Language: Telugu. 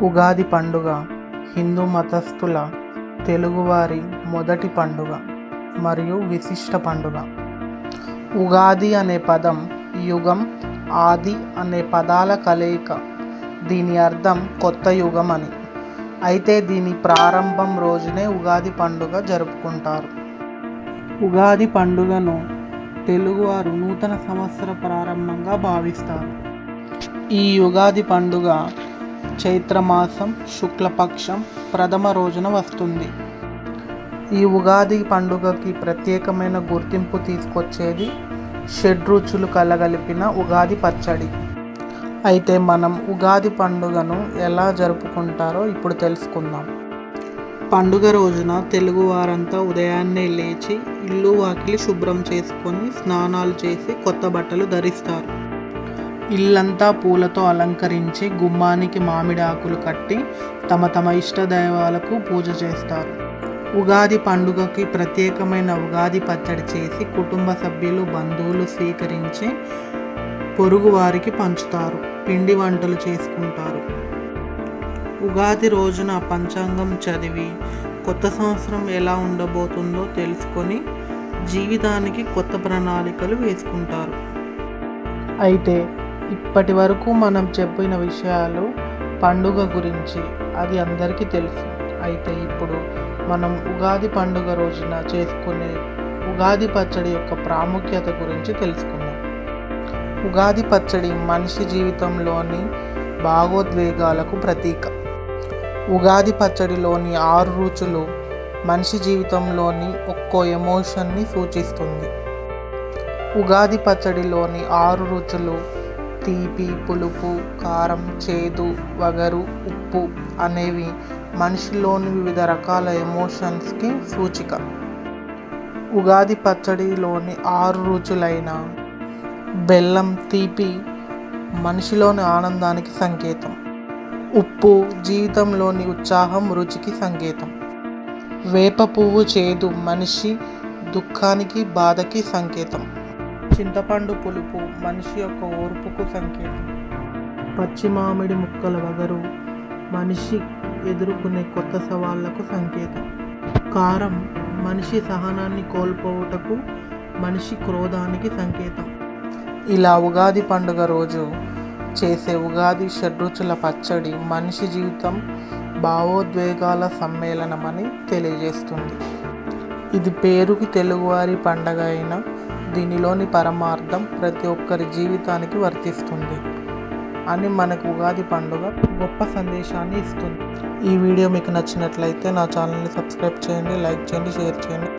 ఉగాది పండుగ హిందూ మతస్థుల తెలుగువారి మొదటి పండుగ మరియు విశిష్ట పండుగ. ఉగాది అనే పదం యుగం, ఆది అనే పదాల కలయిక. దీని అర్థం కొత్త యుగం అని. అయితే దీని ప్రారంభం రోజునే ఉగాది పండుగ జరుపుకుంటారు. ఉగాది పండుగను తెలుగువారు నూతన సంవత్సర ప్రారంభంగా భావిస్తారు. ఈ ఉగాది పండుగ చైత్రమాసం శుక్లపక్షం ప్రథమ రోజున వస్తుంది. ఈ ఉగాది పండుగకి ప్రత్యేకమైన గుర్తింపు తీసుకొచ్చేది షడ్రుచులు కలగలిపిన ఉగాది పచ్చడి. అయితే మనం ఉగాది పండుగను ఎలా జరుపుకుంటారో ఇప్పుడు తెలుసుకుందాం. పండుగ రోజున తెలుగువారంతా ఉదయాన్నే లేచి ఇల్లు వాకిలి శుభ్రం చేసుకొని స్నానాలు చేసి కొత్త బట్టలు ధరిస్తారు. ఇల్లంతా పూలతో అలంకరించి గుమ్మానికి మామిడి ఆకులు కట్టి తమ తమ ఇష్ట దైవాలకు పూజ చేస్తారు. ఉగాది పండుగకి ప్రత్యేకమైన ఉగాది పచ్చడి చేసి కుటుంబ సభ్యులు బంధువులు స్వీకరించి పొరుగు వారికి పంచుతారు. పిండి వంటలు చేసుకుంటారు. ఉగాది రోజున పంచాంగం చదివి కొత్త సంవత్సరం ఎలా ఉండబోతుందో తెలుసుకొని జీవితానికి కొత్త ప్రణాళికలు వేసుకుంటారు. అయితే ఇప్పటి వరకు మనం చెప్పిన విషయాలు పండుగ గురించి, అది అందరికీ తెలుసు. అయితే ఇప్పుడు మనం ఉగాది పండుగ రోజున చేసుకునే ఉగాది పచ్చడి యొక్క ప్రాముఖ్యత గురించి తెలుసుకుందాం. ఉగాది పచ్చడి మనిషి జీవితంలోని భావోద్వేగాలకు ప్రతీక. ఉగాది పచ్చడిలోని 6 రుచులు మనిషి జీవితంలోని ఒక్కో ఎమోషన్ని సూచిస్తుంది. ఉగాది పచ్చడిలోని 6 రుచులు తీపి, పులుపు, కారం, చేదు, వగరు, ఉప్పు అనేవి మనిషిలోని వివిధ రకాల ఎమోషన్స్కి సూచిక. ఉగాది పచ్చడిలోని 6 రుచులైన బెల్లం, తీపి మనిషిలోని ఆనందానికి సంకేతం. ఉప్పు జీవితంలోని ఉత్సాహం, రుచికి సంకేతం. వేప పువ్వు చేదు మనిషి దుఃఖానికి, బాధకి సంకేతం. చింతపండు పులుపు మనిషి యొక్క ఓర్పుకు సంకేతం. పచ్చి మామిడి ముక్కల వగరు మనిషి ఎదుర్కొనే కొత్త సవాళ్లకు సంకేతం. కారం మనిషి సహనాన్ని కోల్పోవుటకు, మనిషి క్రోధానికి సంకేతం. ఇలా ఉగాది పండుగ రోజు చేసే ఉగాది షడ్రుచుల పచ్చడి మనిషి జీవితం భావోద్వేగాల సమ్మేళనమని తెలియజేస్తుంది. ఇది పేరుకి తెలుగువారి పండగ అయినా దీనిలోని పరమార్థం ప్రతి ఒక్కరి జీవితానికి వర్తిస్తుంది అని మనకు ఉగాది పండుగ గొప్ప సందేశాన్ని ఇస్తుంది. ఈ వీడియో మీకు నచ్చినట్లయితే నా ఛానల్ని సబ్స్క్రైబ్ చేయండి, లైక్ చేయండి, షేర్ చేయండి.